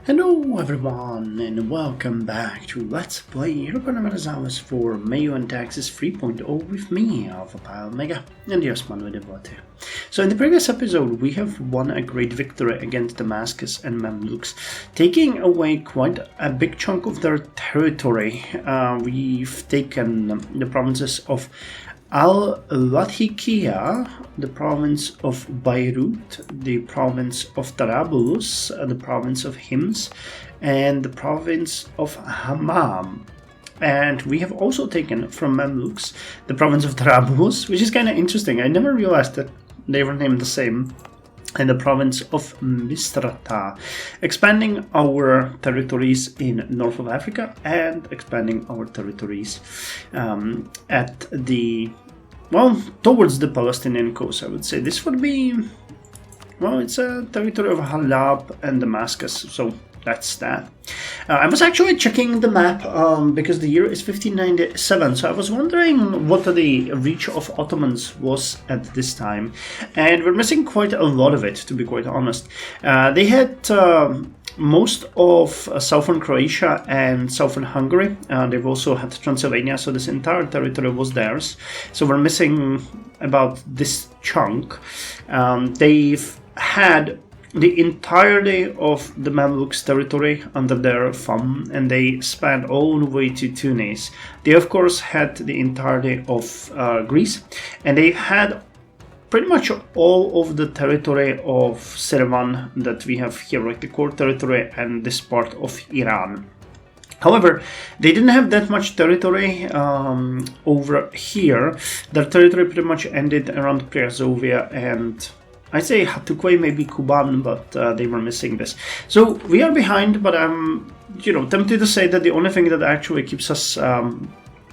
Hello everyone and welcome back to Let's Play Europa Universalis for MEIOU and Taxes 3.0 with me, Alpha Mega, and yes, man with Devlet. So in the previous episode we have won a great victory against Damascus and Mamluks, taking away quite a big chunk of their territory. We've taken the provinces of Al-Latakia, the province of Beirut, the province of Tarabulus, the province of Hims, and the province of Hammam. And we have also taken from Mamluks the province of Tarabulus, which is kind of interesting. I never realized that they were named the same. And the province of Misrata, expanding our territories in north of Africa and expanding our territories at the, towards the Palestinian coast, I would say. This would be, it's a territory of Halab and Damascus, so that's that. I was actually checking the map because the year is 1597, so I was wondering what the reach of Ottomans was at this time, and we're missing quite a lot of it, to be quite honest. They had most of southern Croatia and southern Hungary. They've also had Transylvania, so this entire territory was theirs. So we're missing about this chunk. They've had the entirety of the Mamluks territory under their thumb, and they spanned all the way to Tunis. They of course had the entirety of Greece, and they had pretty much all of the territory of Servan that we have here, like the core territory and this part of Iran. However, they didn't have that much territory over here. Their territory pretty much ended around Priazovia and I'd say Hatukwe, maybe Kuban, but they were missing this. So we are behind, but I'm, tempted to say that the only thing that actually keeps us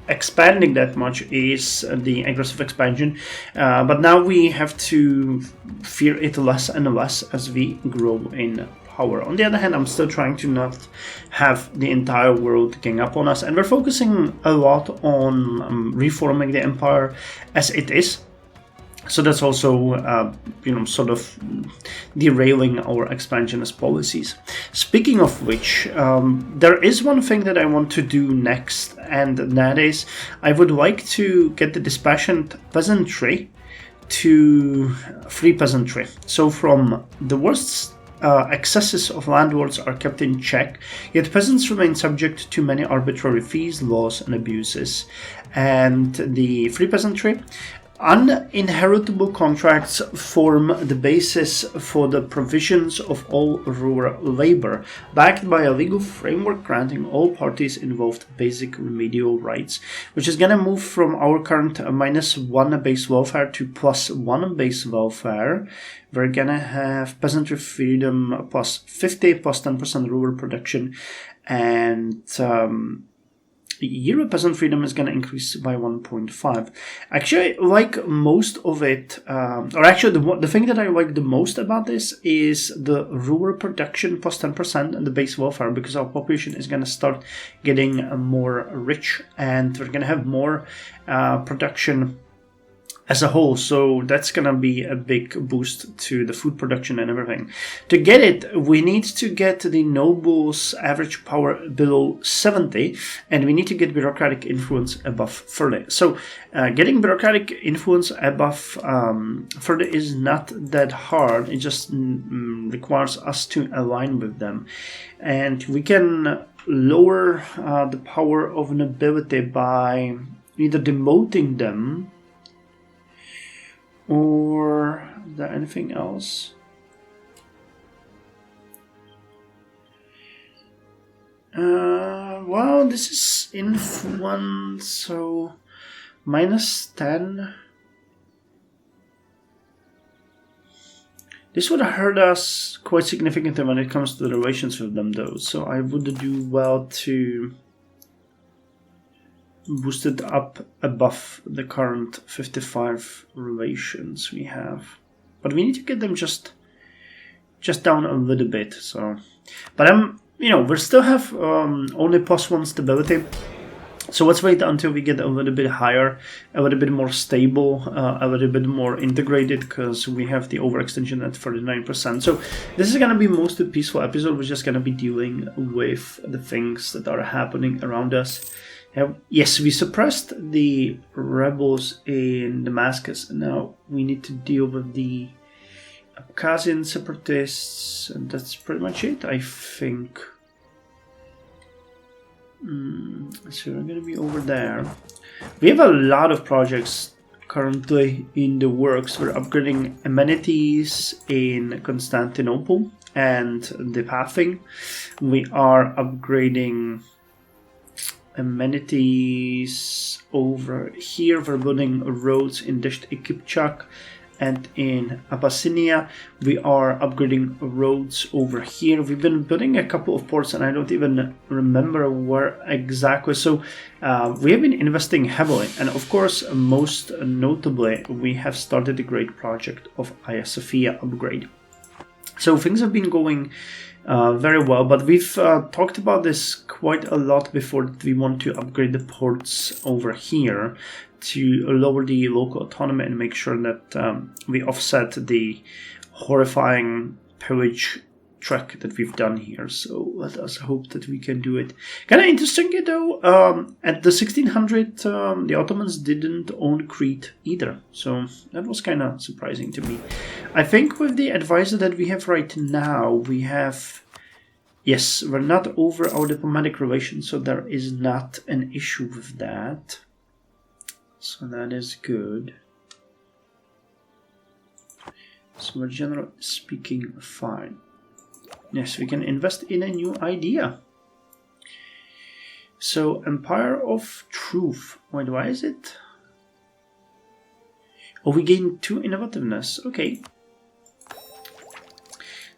expanding that much is the aggressive expansion. But now we have to fear it less and less as we grow in power. On the other hand, I'm still trying to not have the entire world gang up on us, and we're focusing a lot on reforming the empire as it is. So that's also, sort of derailing our expansionist policies. Speaking of which, there is one thing that I want to do next, and that is I would like to get the dispassionate peasantry to free peasantry. So from the worst excesses of landlords are kept in check, yet peasants remain subject to many arbitrary fees, laws, and abuses. And the free peasantry, uninheritable contracts form the basis for the provisions of all rural labor, backed by a legal framework granting all parties involved basic remedial rights, which is going to move from our current -1 base welfare to +1 base welfare. We're going to have peasantry freedom +50, +10% rural production, and Euro peasant freedom is going to increase by 1.5. Actually, I like most of it, or actually the thing that I like the most about this is the rural production +10% and the base welfare, because our population is going to start getting more rich and we're going to have more production as a whole, so that's gonna be a big boost to the food production and everything. To get it, we need to get the nobles' average power below 70, and we need to get bureaucratic influence above 30. So getting bureaucratic influence above 30 is not that hard. It just requires us to align with them, and we can lower the power of nobility by either demoting them, or is there anything else? This is influence, so -10. This would hurt us quite significantly when it comes to the relations with them, though, so I would do well to boost it up above the current 55 relations we have. But we need to get them just down a little bit, so. But we still have only +1 stability. So let's wait until we get a little bit higher, a little bit more stable, a little bit more integrated, because we have the overextension at 49%. So this is going to be mostly peaceful episode. We're just going to be dealing with the things that are happening around us. Yes, we suppressed the rebels in Damascus. Now we need to deal with the Abkhazian separatists, and that's pretty much it, I think. So we're going to be over there. We have a lot of projects currently in the works. We're upgrading amenities in Constantinople and the pathing. We are upgrading amenities over here. We're building roads in Devlet-i Ebed-müddet and in Abyssinia. We are upgrading roads over here. We've been building a couple of ports and I don't even remember where exactly. So we have been investing heavily, and of course most notably we have started the great project of Hagia Sophia upgrade. So things have been going very well, but we've talked about this quite a lot before, that we want to upgrade the ports over here to lower the local autonomy and make sure that we offset the horrifying pillage trek that we've done here. So let us hope that we can do it. Kind of interesting though, at the 1600 the Ottomans didn't own Crete either, so that was kind of surprising to me. I think with the advisor that we have right now, we have, yes, we're not over our diplomatic relations, so there is not an issue with that. So that is good. So we're generally speaking fine. Yes, we can invest in a new idea. So Empire of Truth. Wait, why is it? Oh, we gain 2 innovativeness. Okay.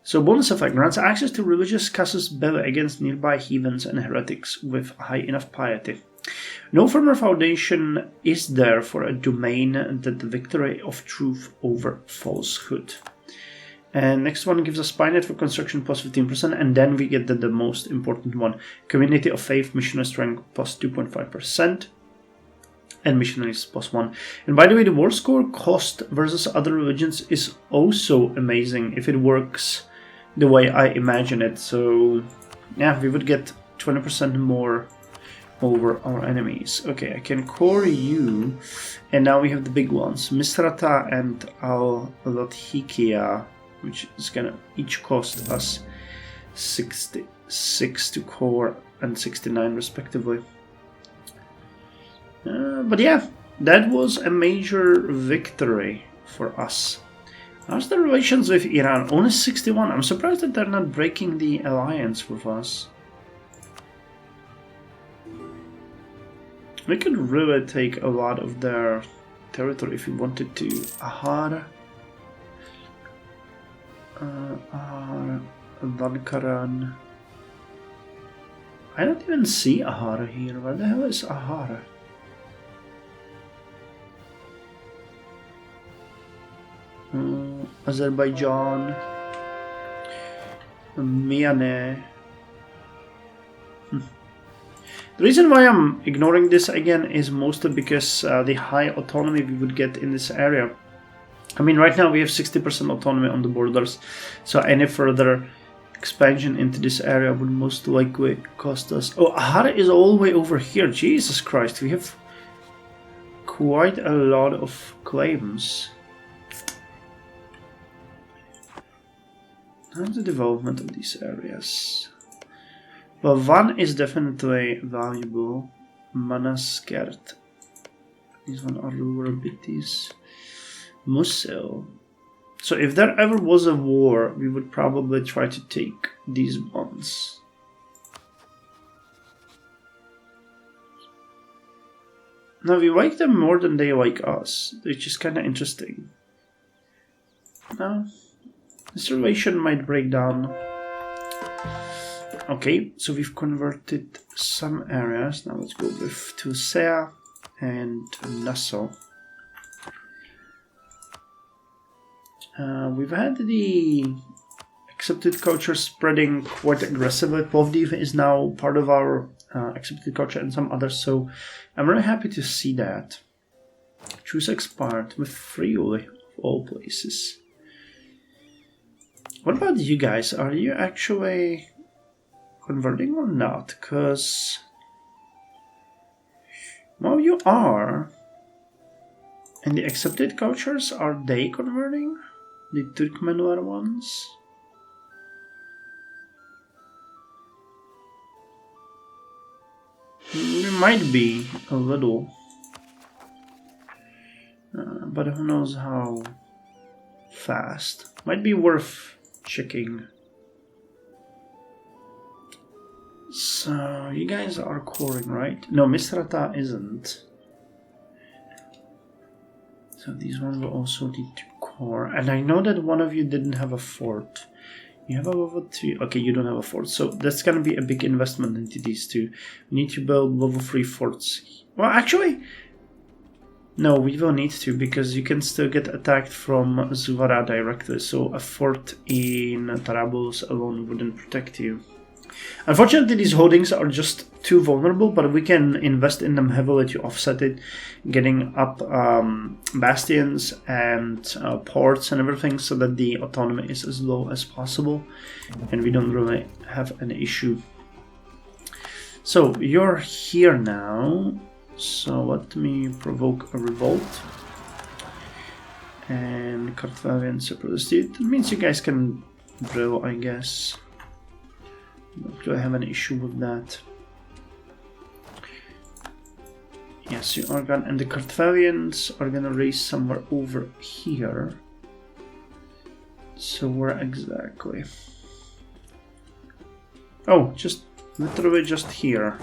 So bonus effect grants access to religious casus belli against nearby heathens and heretics with high enough piety. No firmer foundation is there for a domain than the victory of truth over falsehood. And next one gives us Spynet for construction plus 15%, and then we get the most important one, Community of Faith missionary strength plus 2.5%, and missionaries plus 1. And by the way, the war score cost versus other religions is also amazing if it works the way I imagine it. So yeah, we would get 20% more over our enemies. Okay, I can core you, and now we have the big ones, Misrata and Al-Lathikia, which is gonna each cost us 66 to core and 69 respectively. But yeah, that was a major victory for us. How's the relations with Iran? Only 61. I'm surprised that they're not breaking the alliance with us. We could really take a lot of their territory if we wanted to. Ahara, Vankaran. I don't even see Ahara here. Where the hell is Ahara? Azerbaijan, Myanmar. The reason why I'm ignoring this again is mostly because the high autonomy we would get in this area. I mean, right now we have 60% autonomy on the borders, so any further expansion into this area would most likely cost us. Oh, Ahara is all the way over here. Jesus Christ, we have quite a lot of claims. How's the development of these areas? Well, one is definitely valuable. Manaskert. These one are rural bitties. Musil. So if there ever was a war, we would probably try to take these ones. Now we like them more than they like us, which is kind of interesting. Now, this relation might break down. Okay, so we've converted some areas. Now let's go with Tusea and Nassau. We've had the accepted culture spreading quite aggressively. Plovdiv is now part of our accepted culture and some others. So I'm very happy to see that. Choose expired with Friuli of all places. What about you guys? Are you actually converting or not? Because, well, you are. And the accepted cultures, are they converting? The Turkmenler ones? It might be a little. But who knows how fast. Might be worth checking. So, you guys are coring, right? No, Misrata isn't. So these ones will also need to core. And I know that one of you didn't have a fort. You have a level 2. Okay, you don't have a fort. So that's going to be a big investment into these two. We need to build level 3 forts. Well, actually, no, we will need to, because you can still get attacked from Zuvara directly. So a fort in Tarabulus alone wouldn't protect you. Unfortunately, these holdings are just too vulnerable, but we can invest in them heavily to offset it, getting up bastions and ports and everything so that the autonomy is as low as possible and we don't really have an issue. So you're here now, so let me provoke a revolt. And Carthaginian separatist. That means you guys can drill, I guess. Do I have an issue with that? Yes, you are gonna, and the Carthaginians are gonna raise somewhere over here. So where exactly? Oh, just literally just here.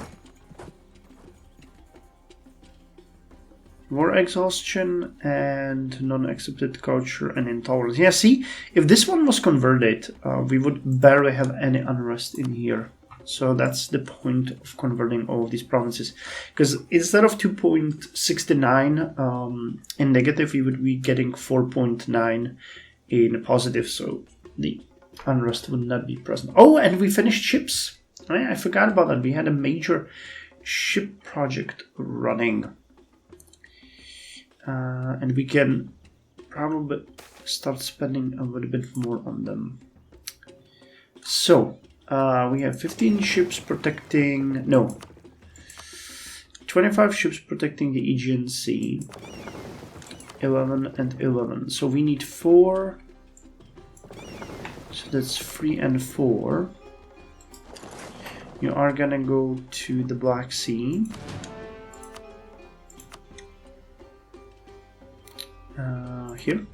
War exhaustion and non-accepted culture and intolerance. Yeah, see, if this one was converted, we would barely have any unrest in here. So that's the point of converting all of these provinces. Because instead of 2.69 in negative, we would be getting 4.9 in positive. So the unrest would not be present. Oh, and we finished ships. I forgot about that. We had a major ship project running. And we can probably start spending a little bit more on them. So, we have 15 ships protecting... No. 25 ships protecting the Aegean Sea. 11 and 11. So we need 4. So that's 3 and 4. You are gonna go to the Black Sea. Here.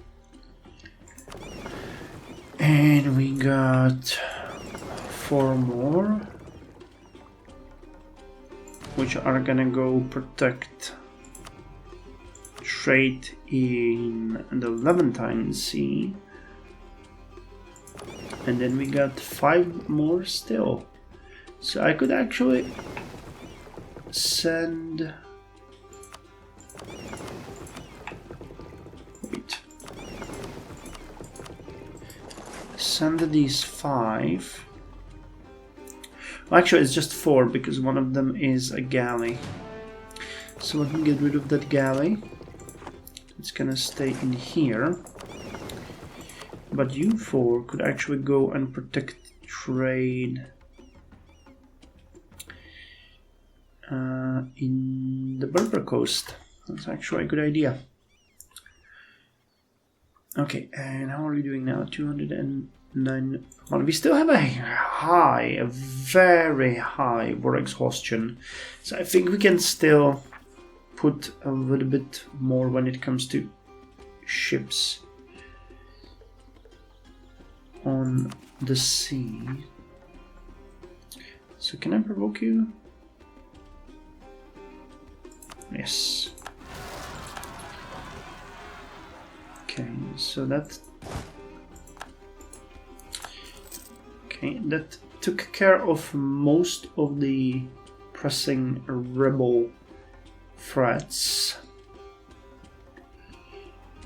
And we got 4 more, which are gonna go protect trade in the Levantine Sea. And then we got 5 more still. So I could actually send... Send these 5. Well, actually, it's just 4 because one of them is a galley. So let me get rid of that galley. It's gonna stay in here. But you 4 could actually go and protect trade in the Berber coast. That's actually a good idea. Okay, and how are we doing now? 209. Well, we still have a very high war exhaustion. So I think we can still put a little bit more when it comes to ships on the sea. So can I provoke you? Yes. Okay, so that took care of most of the pressing rebel threats.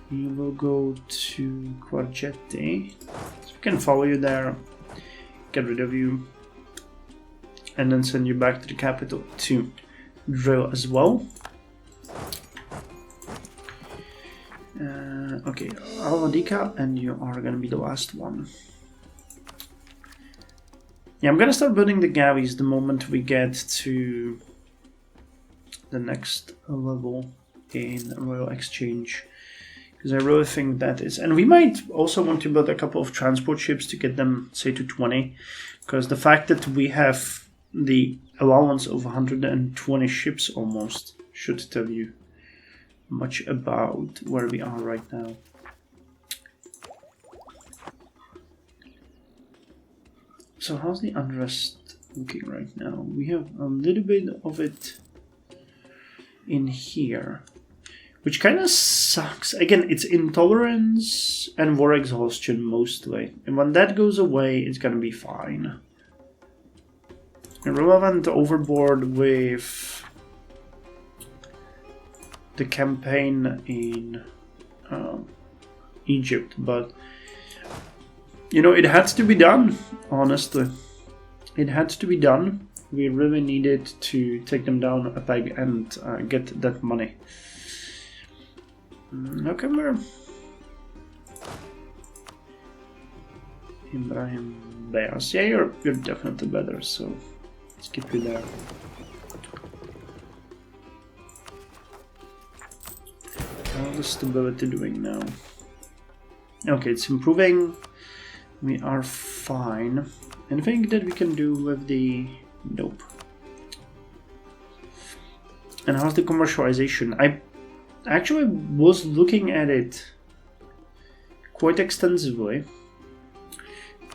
You will go to Quargetti. So we can follow you there, get rid of you. and then send you back to the capital to drill as well. Okay, Alvadika, and you are gonna be the last one. Yeah, I'm gonna start building the gavis the moment we get to the next level in Royal Exchange, because I really think that is, and we might also want to build a couple of transport ships to get them, say, to 20, because the fact that we have the allowance of 120 ships almost should tell you much about where we are right now. So how's the Unrest looking right now? We have a little bit of it in here, which kind of sucks. Again, it's intolerance and war exhaustion mostly, and when that goes away, it's gonna be fine. Irrelevant overboard with the campaign in Egypt, but you know, it had to be done, honestly. It had to be done. We really needed to take them down a peg and get that money. Now come here. Ibrahim Bears. Yeah, you're definitely better, so let's keep you there. How's the stability doing now? Okay, it's improving. We are fine. Anything that we can do with the... Nope. And how's the commercialization? I actually was looking at it quite extensively,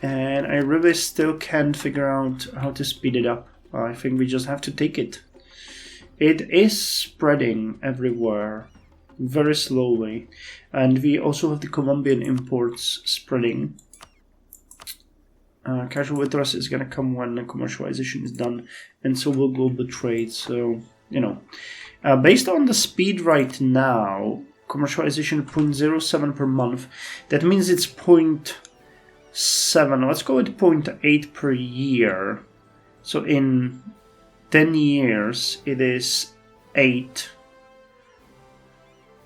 and I really still can't figure out how to speed it up. I think we just have to take it. It is spreading everywhere very slowly, and we also have the Colombian imports spreading. Casual withdrawals is going to come when the commercialization is done, and so will global trade. So, you know, based on the speed right now, commercialization 0.07 per month, that means it's 0.7, let's go with 0.8 per year. So in 10 years, it is 8.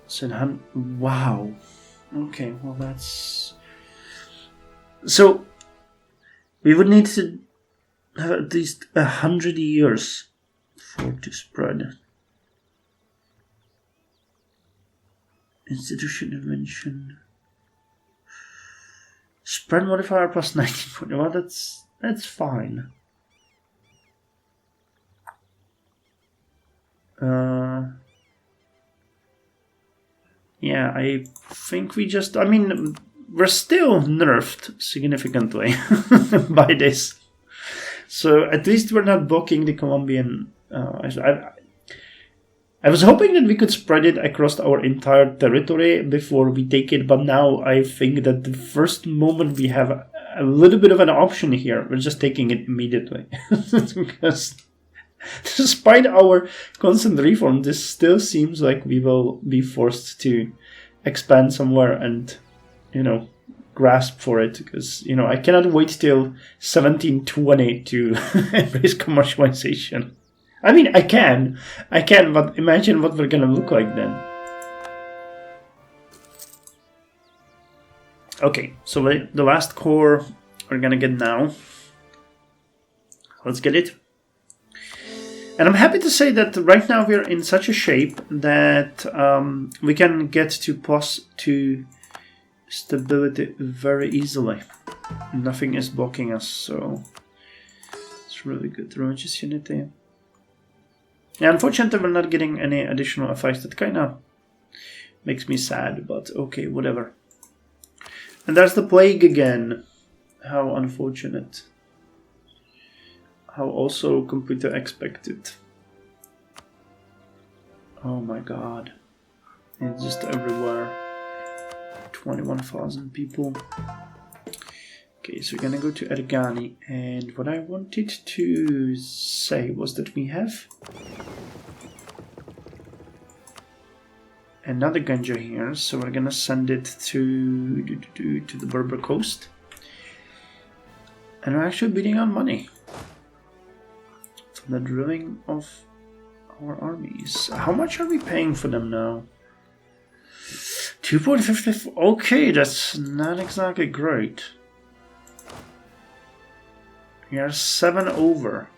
So, wow. Okay, well that's... So... we would need to have at least 100 years for it to spread. Institution invention. Spread modifier plus 19. Well, that's fine. Yeah, I think we just... I mean... we're still nerfed significantly by this. So at least we're not blocking the Colombian... I was hoping that we could spread it across our entire territory before we take it, but now I think that the first moment we have a little bit of an option here, we're just taking it immediately. Because despite our constant reform, this still seems like we will be forced to expand somewhere and... you know, grasp for it, because, you know, I cannot wait till 1720 to embrace commercialization. I mean, I can, but imagine what we're gonna look like then. Okay, so the last core we're gonna get now. Let's get it. And I'm happy to say that right now we're in such a shape that we can get to +2 stability very easily. Nothing is blocking us, so it's really good. Religious unity. Yeah, unfortunately we're not getting any additional effects. That kind of makes me sad, but okay, whatever. And there's the plague again. How unfortunate. How also completely expected. Oh my god. It's just everywhere. 21,000 people. Okay, so we're gonna go to Ergani, and what I wanted to say was that we have another ganja here, so we're gonna send it to the Berber coast, and we're actually bidding on money. the drilling of our armies. How much are we paying for them now? 2.54. Okay, that's not exactly great. We are 7 over.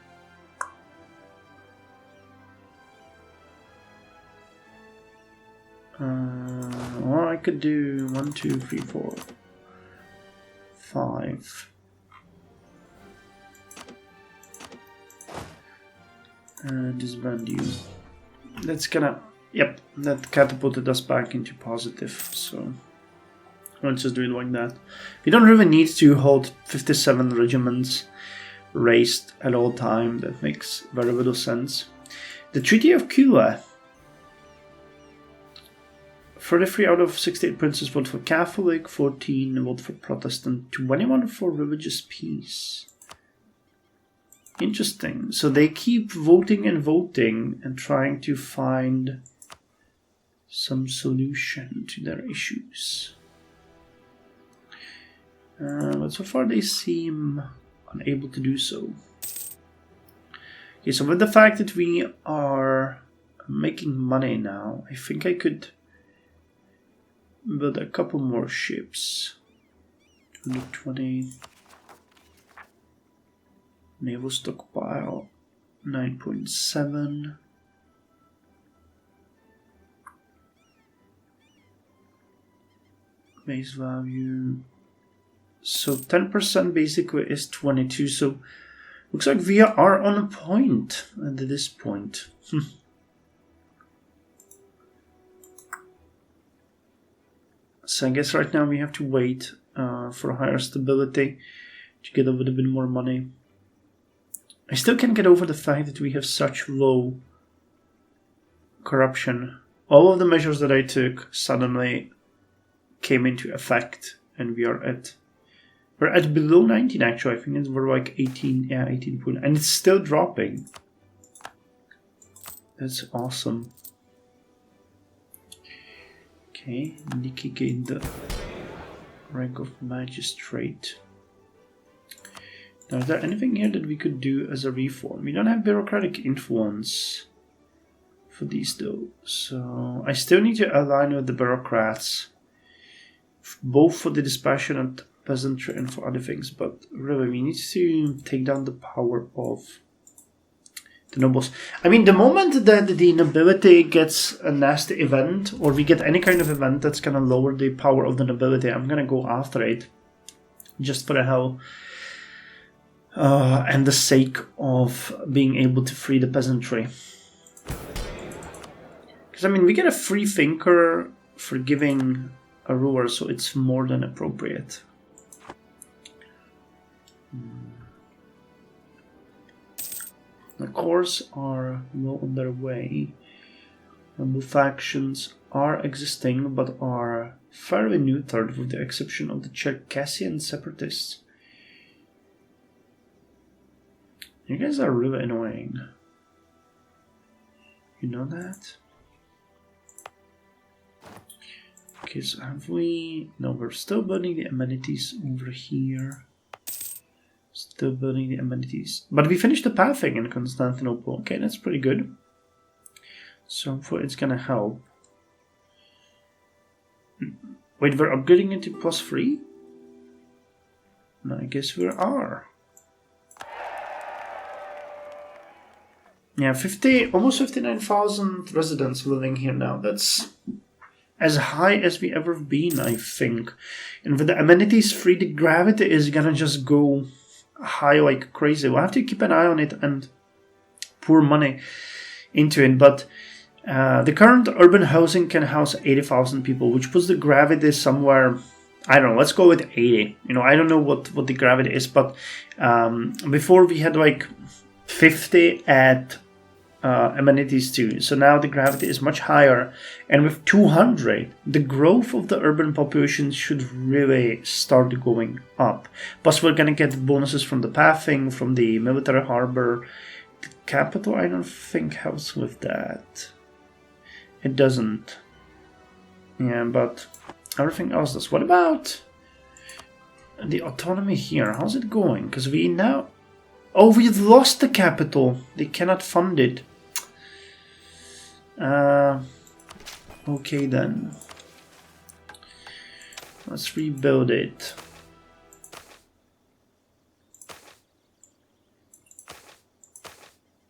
Well, I could do 1, 2, 3, 4, 5. Disband you. That's gonna. Yep, that catapulted us back into positive. So let's just do it like that. We don't really need to hold 57 regiments raised at all time. That makes very little sense. The Treaty of Kula. 33 out of 68 princes vote for Catholic, 14 vote for Protestant, 21 for religious peace. Interesting. So they keep voting and trying to find some solution to their issues. But so far they seem unable to do so. Okay, so with the fact that we are making money now, I think I could build a couple more ships. 220. Naval stockpile 9.7. Base value. So 10% basically is 22. So looks like we are on a point at this point. So I guess right now we have to wait for higher stability to get a little bit more money. I still can't get over the fact that we have such low corruption. All of the measures that I took suddenly came into effect, and we're at below 19 actually. I think we're like 18, yeah, 18. And it's still dropping. That's awesome. Okay, Nikki gained the rank of magistrate. Now, is there anything here that we could do as a reform? We don't have bureaucratic influence for these though, so I still need to align with the bureaucrats, both for the dispassionate peasantry and for other things, but really we need to take down the power of the nobles. I mean, the moment that the nobility gets a nasty event, or we get any kind of event that's gonna lower the power of the nobility, I'm gonna go after it, just for the hell. And the sake of being able to free the peasantry. Because, I mean, we get a free thinker for giving a ruler, so it's more than appropriate. The cores are well on their way. New factions are existing, but are fairly neutered with the exception of the Cherkessian separatists. You guys are really annoying. You know that? Okay, so have we... No, we're still building the amenities over here. Still building the amenities. But we finished the pathing in Constantinople. Okay, that's pretty good. So it's gonna help. Wait, we're upgrading it to +3? No, I guess we are. Yeah, almost 59,000 residents living here now. That's as high as we ever been, I think. And with the amenities free, the gravity is gonna just go high like crazy. We'll have to keep an eye on it and pour money into it. But the current urban housing can house 80,000 people, which puts the gravity somewhere, I don't know, let's go with 80. You know, I don't know what the gravity is, but before we had like 50 at amenities too. So now the gravity is much higher, and with 200, the growth of the urban population should really start going up. Plus, we're gonna get bonuses from the pathing, from the military harbor. The capital, I don't think helps with that. It doesn't. Yeah, but everything else does. What about the autonomy here? How's it going? Because we now Oh, we've lost the capital. They cannot fund it. Okay then. Let's rebuild it.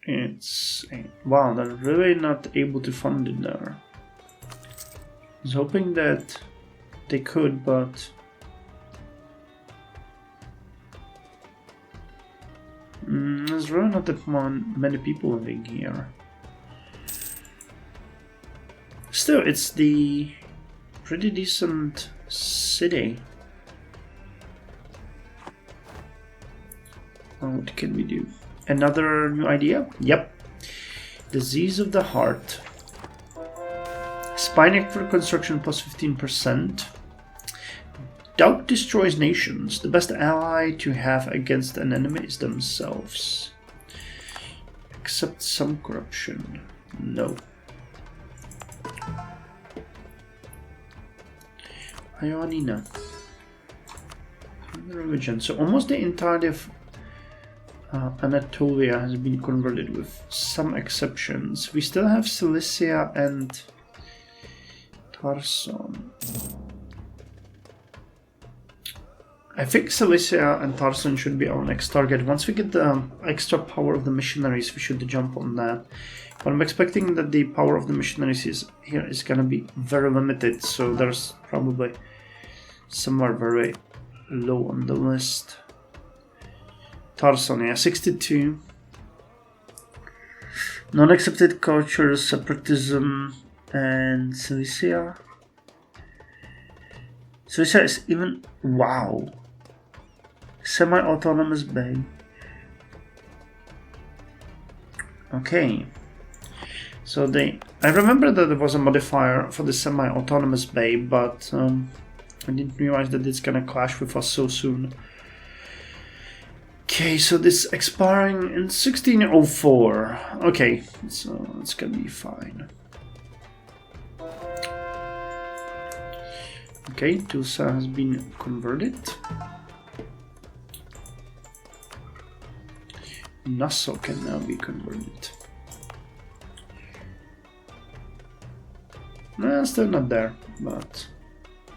It's... wow, they're really not able to fund it there. I was hoping that they could, but... there's really not that many people living here. Still, it's the pretty decent city. What can we do? Another new idea? Yep. Disease of the heart. Spine for construction plus 15%. Doubt destroys nations. The best ally to have against an enemy is themselves. Accept some corruption. No. Ioannina. Religion. So almost the entirety of Anatolia has been converted with some exceptions. We still have Cilicia and Tarson. I think Cilicia and Tarson should be our next target. Once we get the extra power of the missionaries, we should jump on that. But I'm expecting that the power of the missionaries is going to be very limited, so there's probably somewhere very low on the list. Tarson, yeah, 62. Non-accepted culture, separatism, and Cilicia. Cilicia is even... wow. Semi-autonomous bay. Okay. So I remember that there was a modifier for the semi-autonomous bay, but I didn't realize that it's gonna clash with us so soon. Okay, so this expiring in 1604. Okay, so it's gonna be fine. Okay, Tulsa has been converted. Nassau can now be converted. No, still not there, but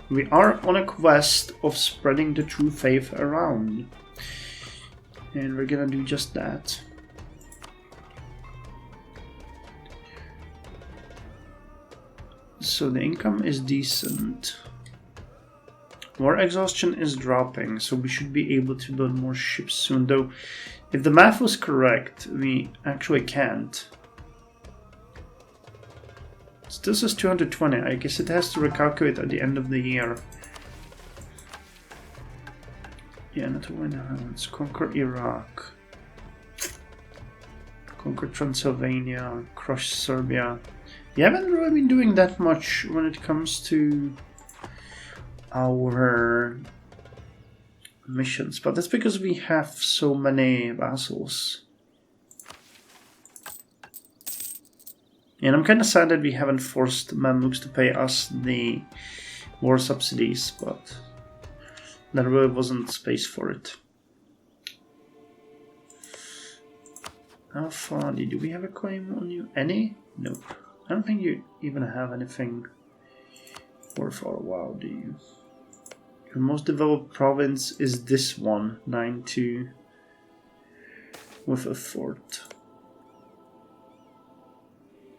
we are on a quest of spreading the true faith around. And we're gonna do just that. So the income is decent. War exhaustion is dropping, so we should be able to build more ships soon. Though, if the math was correct, we actually can't. Still says 220. I guess it has to recalculate at the end of the year. Yeah, not to win the Highlands. Conquer Iraq. Conquer Transylvania. Crush Serbia. We haven't really been doing that much when it comes to our missions, but that's because we have so many vassals. And I'm kind of sad that we haven't forced Mamluks to pay us the war subsidies, but there really wasn't space for it. Alfadi, do we have a claim on you? Any? Nope. I don't think you even have anything worth our while, do you? Your most developed province is this one, 9-2, with a fort.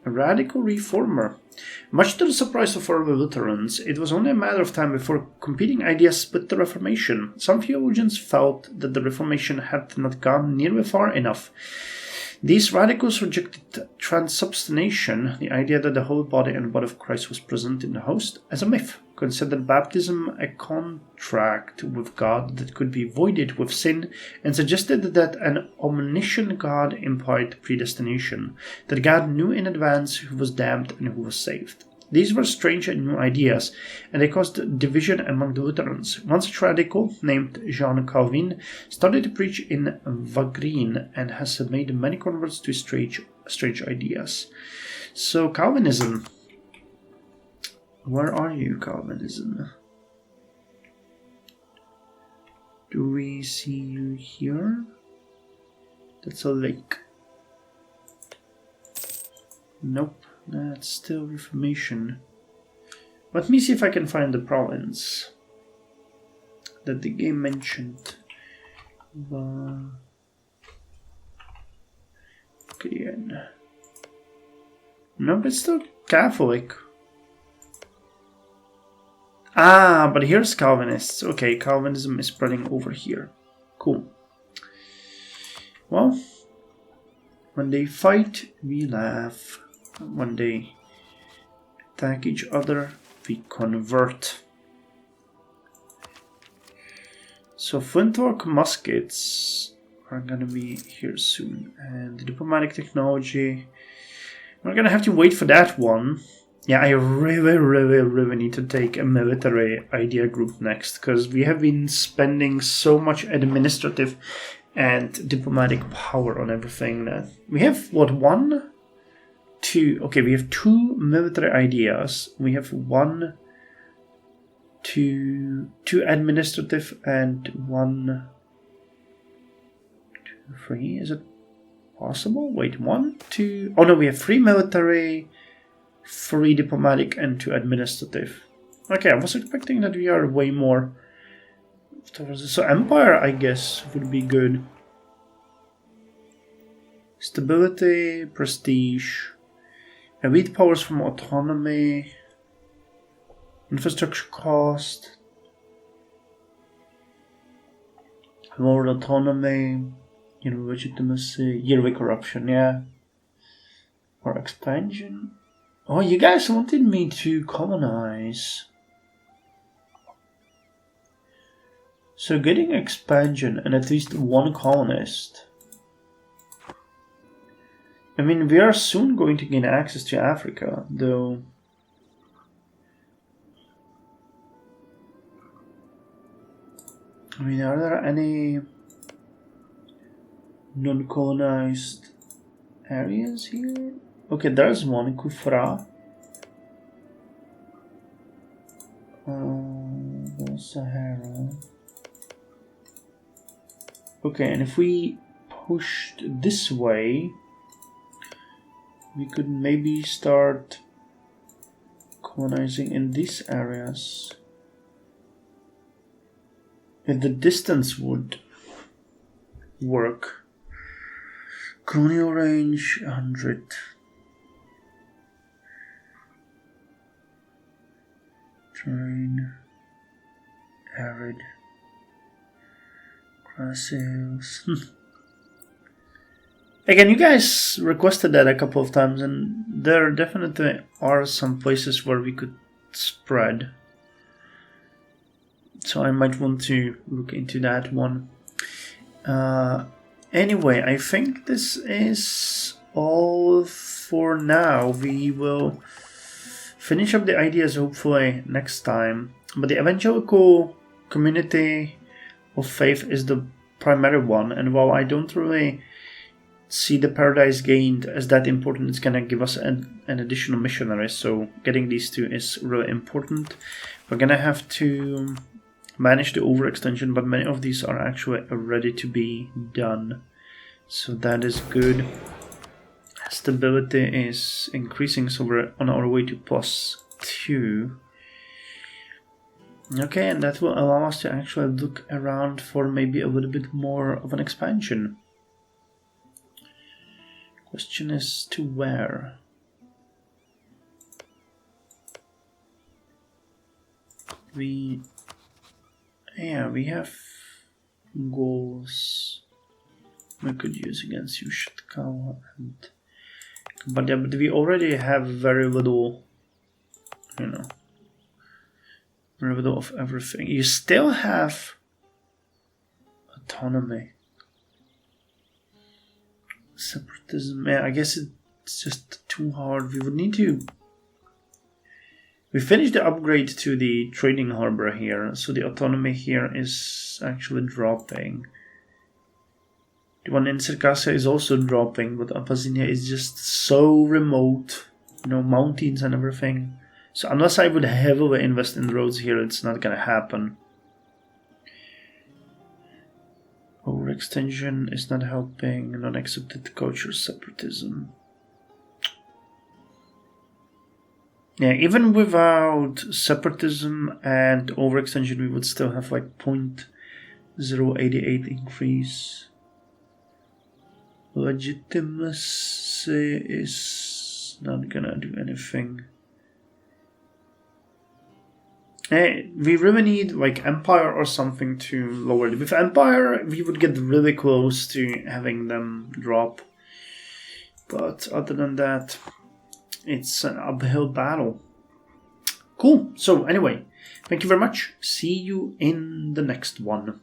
A radical reformer. Much to the surprise of early Lutherans, it was only a matter of time before competing ideas split the Reformation. Some theologians felt that the Reformation had not gone nearly far enough. These radicals rejected transubstantiation, the idea that the whole body and blood of Christ was present in the host, as a myth, considered baptism a contract with God that could be voided with sin, and suggested that an omniscient God implied predestination, that God knew in advance who was damned and who was saved. These were strange and new ideas, and they caused division among the Lutherans. One such radical, named Jean Calvin, started to preach in Wagram and has made many converts to strange ideas. So, Calvinism. Where are you, Calvinism? Do we see you here? That's a lake. Nope, that's still Reformation. Let me see if I can find the province that the game mentioned. Again. Nope, it's still Catholic. Ah, but here's Calvinists. Okay, Calvinism is spreading over here. Cool. Well, when they fight, we laugh. When they attack each other, we convert. So flintlock muskets are gonna be here soon. And the diplomatic technology, we're gonna have to wait for that one. Yeah, I really need to take a military idea group next, because we have been spending so much administrative and diplomatic power on everything that we have. What, 1, 2? Okay, we have 2 military ideas. We have 1, 2 administrative, and 1, 2, 3. Is it possible? Wait, 1, 2. Oh no, we have 3 military, 3 diplomatic, and 2 administrative. Okay, I was expecting that we are way more. So empire, I guess, would be good. Stability, prestige, elite powers from autonomy, infrastructure cost, lower autonomy, legitimacy, yearly corruption, yeah, or expansion. Oh, you guys wanted me to colonize. So getting expansion and at least 1 colonist. I mean, we are soon going to gain access to Africa, though. I mean, are there any non-colonized areas here? Okay, there's one, Kufra. Sahara. Okay, and if we pushed this way, we could maybe start colonizing in these areas. If the distance would work. Colonial range 100. Terrain. Arid. Gracias. Again, you guys requested that a couple of times, and there definitely are some places where we could spread. So I might want to look into that one. Anyway, I think this is all for now. We will finish up the ideas hopefully next time. But the evangelical community of faith is the primary one, and while I don't really see the paradise gained as that important, it's gonna give us an additional missionary, so getting these 2 is really important. We're gonna have to manage the overextension, but many of these are actually ready to be done, so that is good. Stability is increasing, so we're on our way to +2. Okay, and that will allow us to actually look around for maybe a little bit more of an expansion. Question is to where? We have goals we could use against Yushtkala, but we already have very little, very little of everything. You still have autonomy. Separatism, yeah, I guess it's just too hard. We would need to. We finished the upgrade to the trading harbor here, so the autonomy here is actually dropping. The one in Circassia is also dropping, but Abyssinia is just so remote, mountains and everything. So unless I would heavily invest in roads here, it's not gonna happen. Overextension is not helping. Non-accepted culture separatism. Yeah, even without separatism and overextension, we would still have like 0.088 increase. Legitimacy is not gonna do anything. We really need like Empire or something to lower it. With Empire, we would get really close to having them drop. But other than that, it's an uphill battle. Cool. So anyway, thank you very much. See you in the next one.